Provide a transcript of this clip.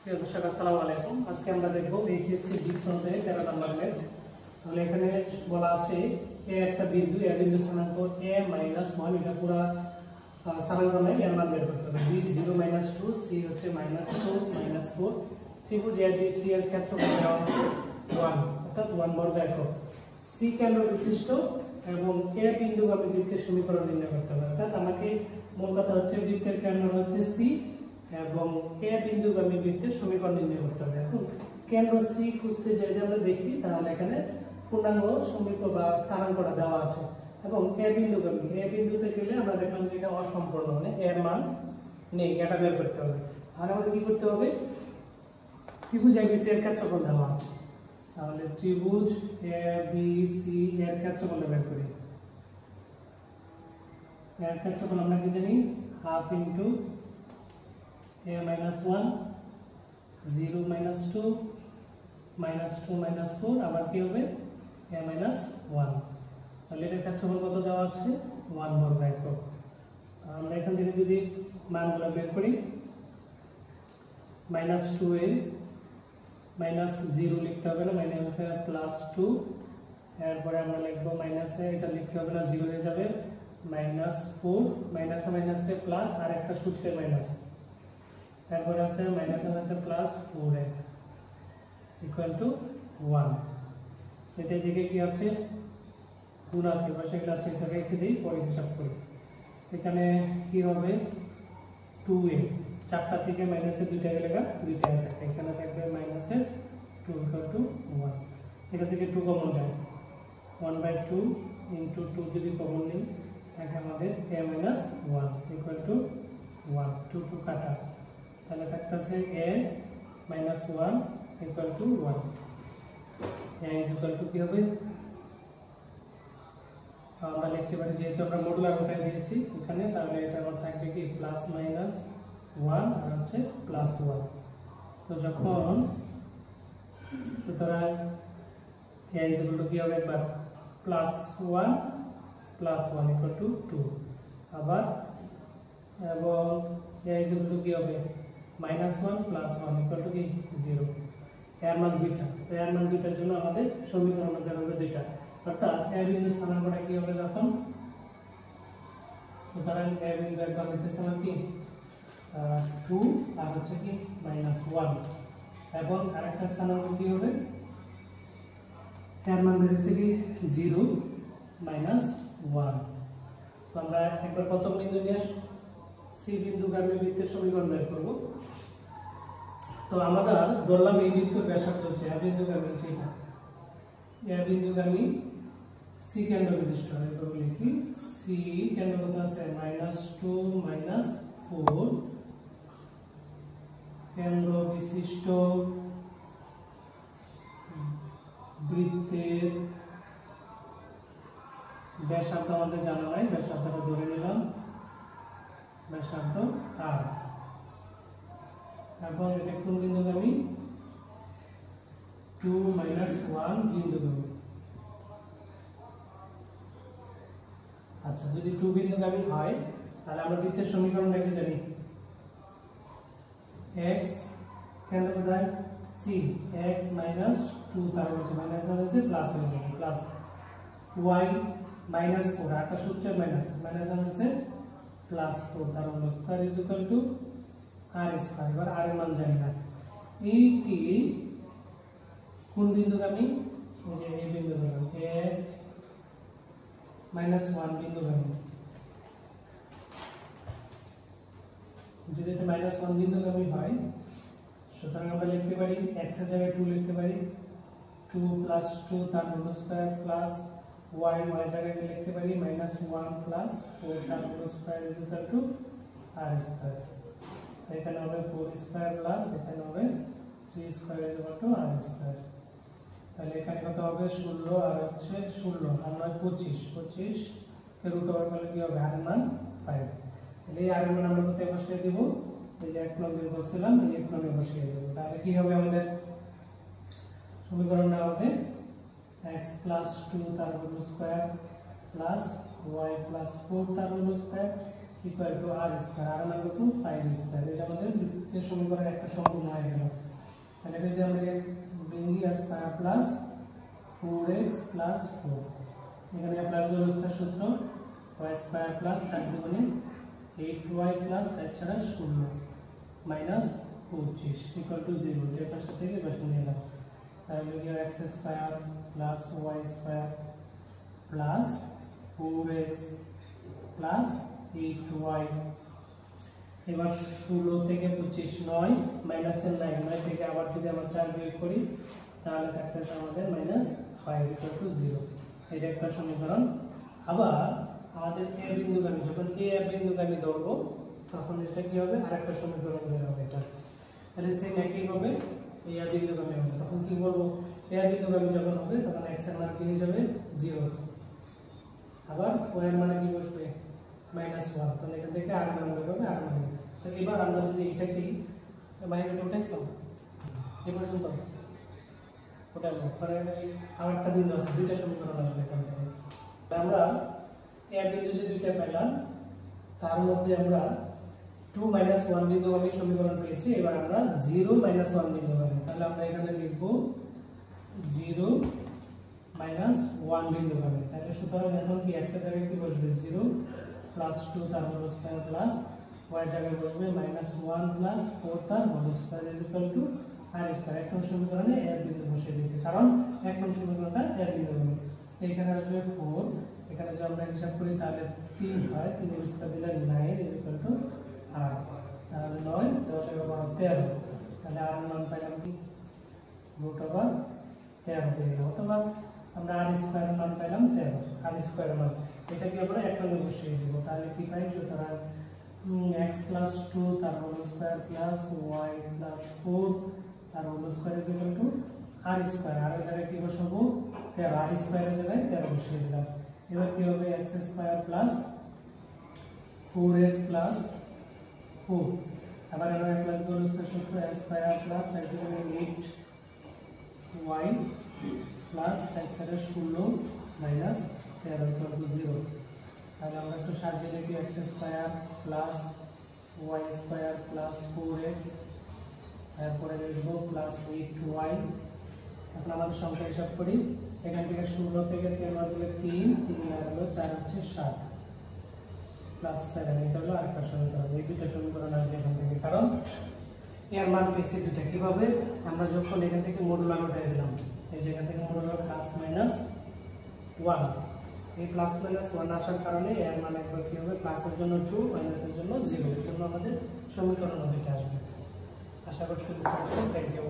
প্রিয় দর্শক আসসালামু আলাইকুম। আজকে আমরা দেখব এইচএসসি বৃত্ততে 13 নম্বর ম্যাথ। তাহলে এখানে বলা আছে এ একটা বিন্দু, এ বিন্দু স্থানাঙ্ক a - 1, এটা পুরো স্থানাঙ্ক নেই, এর মান বের করতে হবে। b 0 - 2, c হচ্ছে -2 - 4। ত্রিভুজ ABC এর ক্ষেত্রফল দেওয়া আছে 1, অর্থাৎ 1 বর্গ একক। c কেন্দ্র বিশিষ্ট এবং a বিন্দুগামী বৃত্তের সমীকরণ নির্ণয় করতে হবে। অর্থাৎ আমাকে মূল কথা হচ্ছে বৃত্তের কেন্দ্র হচ্ছে c এবং a বিন্দুগামী বৃত্তের সমীকরণ নির্ণয় করতে হবে। এখন কেন্দ্র c খুঁজতে যদি আমরা দেখি তাহলে এখানে পূর্ণাঙ্গ সমীকরণ বা স্থানাঙ্কটা দেওয়া আছে এবং a বিন্দুগামী, a বিন্দুতে গেলে আমরা দেখলাম যে এটা অসম্পূর্ণ, মানে এর মান নেই, এটা বের করতে হবে। তাহলে আমাদের কি করতে হবে? ত্রিভুজ ABC এর ক্ষেত্রফল দেওয়া আছে, তাহলে ত্রিভুজ ABC এর ক্ষেত্রফল বের করি। এর ক্ষেত্রফল আমরা কি জানি? হাফ ইনটু a - 1 0 - 2 -2 - 4 আবার কি হবে a - 1। তাহলে এর ক্ষেত্রফল কত দেওয়া আছে? 1 বর্গ একক। আমরা এখান থেকে যদি মানগুলো বের করি, -2 এ -0 লিখতে হবে না, +2, এরপরে আমরা লিখব -এ, এটা লিখতে হবে না, 0 হয়ে যাবে, -4 -এ প্লাস আর একটা সূত্রে মাইনাস, তারপরে আছে -4a ইকুয়াল টু 1। এটা দিকে কি আছে? গুণ আছে, পাশে এটা আছে, এটা রেখে দিই, পরে হিসাব করি। এখানে কি হবে? 2a, চারটা থেকে মাইনাসে দুইটা গেলে দুইটা থাকে, এখানে থাকবে -2 ইকুয়াল টু 1। এটা থেকে 2 কমন যায়, 1/2 ইন্টু 2 যদি কমন নিই তাহলে আমাদের a - 1 ইকুয়াল টু 1, 2 কাটা, তাহলে থাকতেছে a - 1 equal to 1। a is equal two কি হবে? আমরা লিখতে পারি, যেহেতু আমরা মডুলার উঠাই দিয়েছি এখানে, তাহলে এটা আমার থাকবে কি +-1 আর হচ্ছে +1। তো যখন, সুতরাং a ইজ ইকুয়াল টু কি হবে? একবার +1 ইকুয়াল টু 2, আবার এবং a ইজ ইকুয়াল টু কি হবে? -1 +1 ইকুয়াল টু কি 0। এর মান দুইটা, তো এর মান দুইটার জন্য আমাদের সমীকরণ মধ্যে হবে দুইটা, অর্থাৎ a বিন্দু স্থানাঙ্কটা কি হবে যখন? সুতরাং a বিন্দু একবার হইতেছে না কি 2 আর হচ্ছে কি -1, এবং আরেকটা স্থানাঙ্ক কি হবে? এর মান বেরিয়েছে কি 0 - 1। তো আমরা একবার প্রথম বিন্দু নিয়ে c বিন্দুগামী বৃত্তের সমীকরণ বের করব। তো আমরা ধরলাম এই বৃত্তের ব্যাসার্ধ হচ্ছে a বিন্দুগামী, হচ্ছে এটা a বিন্দুগামী c কেন্দ্র বিশিষ্ট। এরপর লিখি c কেন্দ্র কত আছে? -2 - 4 কেন্দ্র বিশিষ্ট বৃত্তের ব্যাসার্ধ আমাদের জানা নাই, ব্যাসার্ধটা ধরে নিলাম, ব্যাসার্ধ r, এবং এটা কোন বিন্দুগামী? 2 - 1 বিন্দুগামী। আচ্ছা, যদি 2 বিন্দুগামী হয় তাহলে আমরা বৃত্তের সমীকরণ লিখে জানি, x কেন্দ্র কোথায়? c, x - 2 তার হচ্ছে মাইনাস হয়েছে প্লাস হয়ে যাবে, প্লাস y -4 একটা সূত্রে মাইনাস হয়েছে +4 তার হলো square is equal to r²। এবার r এর মান জানি না। এইটি কোন বিন্দুগামী? এই যে এই বিন্দুগামী, a -1 বিন্দুগামী। যদি এটা -1 বিন্দুগামী হয়, সুতরাং আমরা লিখতে পারি x এর জায়গায় 2 লিখতে পারি, 2 + 2 তার হোল স্কয়ার, প্লাস y এর জায়গায় লিখতে পারি -1 + 4 তার whole square is equal to r²। এখানে হবে 4² প্লাস এখানে হবে 3² ইজ ইকুয়াল টু r²। তাহলে এখানে কত হবে? 16 আর হচ্ছে 16 আর 9 25 এর রুট ওভার করলে কি হবে? r এর মান 5। তাহলে এই r এর মান আমরা কোথায় বসিয়ে দেব? এই যে 1 নম্বরে বসিয়েছিলাম, এই 1 নম্বরে বসিয়ে দেব। তাহলে কি হবে? আমাদের সমীকরণটা হবে x + 2 তার হোল স্কয়ার প্লাস y + 4 তার whole square equal to r square, r মানে কত 5 স্কয়ার। এটা আমাদের এই সমীকরণের একটা সম্পূর্ণ হয়ে গেল। তাহলে এটা যদি আমরা ভেঙে আর স্কয়ার প্লাস 4x প্লাস 4, এখানে প্লাস গুলো স্কয়ার সূত্র y স্কয়ার প্লাস 4 দুগুণে 8y প্লাস 4 ছাড়া 0 মাইনাস 25 ইকুয়াল টু 0। এর পাশে থেকে বসে নিলাম, তাহলে গিয়ে x square plus y square plus 4x plus 8y। এবার 16 থেকে 25 9 মাইনাসের 9 থেকে আবার যদি আমরা 4 বিয়োগ করি তাহলে থাকতেছে আমাদের -5 ইকুয়াল টু 0। এটা একটা সমীকরণ। আবার আমাদের a বিন্দুগামী, যখন a বিন্দুগামী ধরবো তখন এটা কি হবে, আরেকটা সমীকরণ বের হবে। এটা তাহলে সেম একই হবে, a বিন্দুগামী হবে। তখন কি বলবো, a বিন্দুগামী যখন হবে তখন x এর মান কি হয়ে যাবে 0, আবার y এর মান কি বসবে -1। তাহলে এখান থেকে r এর মান বের হবে, r মান। তো এবার আমরা যদি এটাকে বাইরে উঠাইছিলাম এই পর্যন্ত ওঠাবো, পরে আরেকটা বিন্দু আছে, দুইটা সমীকরণ আসবে এখান থেকে। আমরা a বিন্দু যে দুইটা পেলাম তার মধ্যে আমরা 2 - 1 বিন্দুগামী সমীকরণ পেয়েছি। এবার আমরা 0 - 1 বিন্দুগামী, তাহলে আমরা এখানে লিখব 0 - 1 বিন্দুগামী। তাহলে সুতরাং এখন কি x এর জায়গায় কি বসবে 0 প্লাস 2 তার হোল স্কয়ার প্লাস y এর জায়গায় বসবে -1 প্লাস 4 তার whole square equal to r square. এক নং সমীকরণে a বিন্দু বসিয়ে দিয়েছি, কারণ এক নং সমীকরণটা a বিন্দুগামী। তো এখানে আসবে 4, এখানে যদি আমরা হিসাব করি তাহলে 3 হয়, 3 এর স্কয়ার দিলে 9 ইকুয়াল টু r। তাহলে 9 10 এর বড় 13, তাহলে r এর মান পাইলাম কি √13 পেয়ে গেল। অথবা আমরা r স্কয়ার এর মান পাইলাম 13, r স্কয়ার এর মান এটাকে আমরা এক নং বসিয়ে দেব। তাহলে কি পাই, সুতরাং x প্লাস 2 তার whole square plus y plus 4 তার whole square equal to r square. R এর জায়গায় কি বসাবো 13, r স্কয়ার এর জায়গায় 13 বসিয়ে দিলাম। এবার কি হবে x square plus 4x plus 4, আবার আমরা প্লাস হোল স্কয়ার সূত্র x square plus 8y plus 16 minus 13 equal to 0। তাহলে আমরা একটু সাজিয়ে লিখি x square plus y square plus 4x, তারপরে লিখব প্লাস 8y। এখন আমাদের সংখ্যা হিসাব করি, এখান থেকে 16 থেকে 13 বাদ দিলে 3 আর হলো 4 হচ্ছে 7 প্লাস 7, এটা হলো আরেকটা সমীকরণ। এই দুটো সমীকরণ আসবে এখান থেকে, কারণ এর মান পেয়েছি দুটা। কিভাবে, আমরা যখন এখান থেকে মডুলার উঠিয়ে দিলাম, এই যে এখান থেকে মডুলার প্লাস মাইনাস 1, এই প্লাস মাইনাস 1 আসার কারণে এর মান একবার কি হবে, প্লাসের জন্য 2 মাইনাসের জন্য 0, এর জন্য আমাদের সমীকরণ দুইটা আসবে। আশা করছি বুঝতে পারছেন। Thank you.